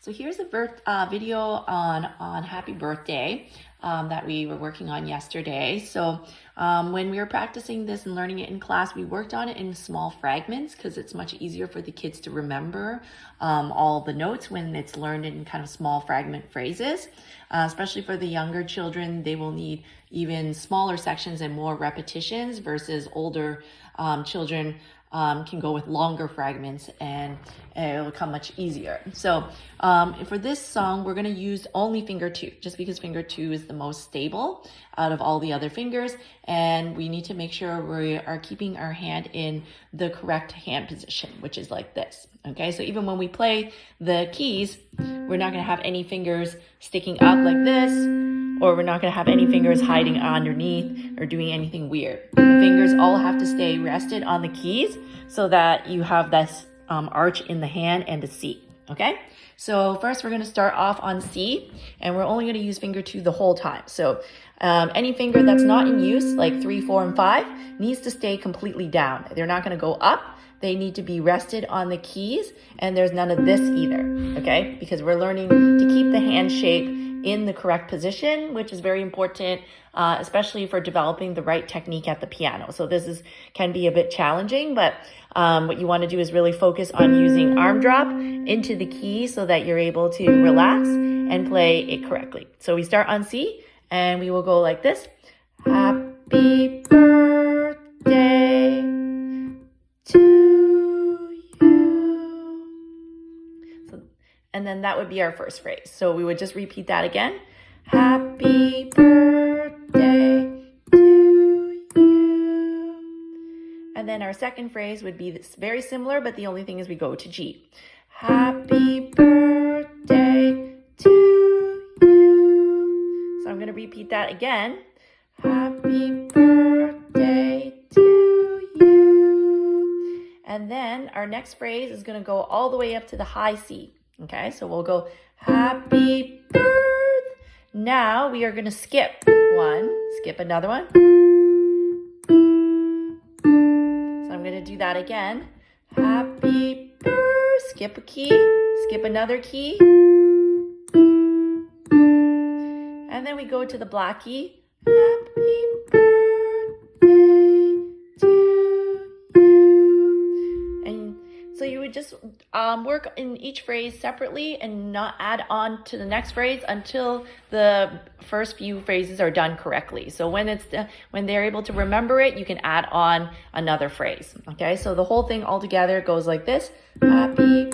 So here's a video on Happy Birthday that we were working on yesterday. So when we were practicing this and learning it in class, we worked on it in small fragments because it's much easier for the kids to remember all the notes when it's learned in kind of small fragment phrases. Especially for the younger children, they will need even smaller sections and more repetitions versus older children can go with longer fragments and it will come much easier. So for this song, we're going to use only finger 2, just because finger 2 is the most stable out of all the other fingers. And we need to make sure we are keeping our hand in the correct hand position, which is like this. Okay, so even when we play the keys, we're not going to have any fingers sticking up like this, or we're not going to have any fingers hiding underneath or doing anything weird. The fingers all have to stay rested on the keys so that you have this arch in the hand and the C, okay? So first we're going to start off on C, and we're only going to use finger 2 the whole time. So any finger that's not in use, like 3, 4, and 5, needs to stay completely down. They're not going to go up. They need to be rested on the keys, and there's none of this either, okay? Because we're learning to keep the hand shape in the correct position, which is very important, especially for developing the right technique at the piano. So this can be a bit challenging, but what you want to do is really focus on using arm drop into the key so that you're able to relax and play it correctly. So we start on C, and we will go like this. Happy birthday to you. And then that would be our first phrase. So we would just repeat that again. Happy birthday to you. And then our second phrase would be this, very similar, but the only thing is we go to G. Happy birthday to you. So I'm going to repeat that again. Happy birthday to you. And then our next phrase is going to go all the way up to the high C. Okay, so we'll go happy birth. Now we are going to skip one, skip another one. So I'm going to do that again. Happy birth, skip a key, skip another key. And then we go to the black key. Happy birthday to you. And so you would just work in each phrase separately and not add on to the next phrase until the first few phrases are done correctly. So when they're able to remember it, you can add on another phrase. Okay, so the whole thing all together goes like this. Happy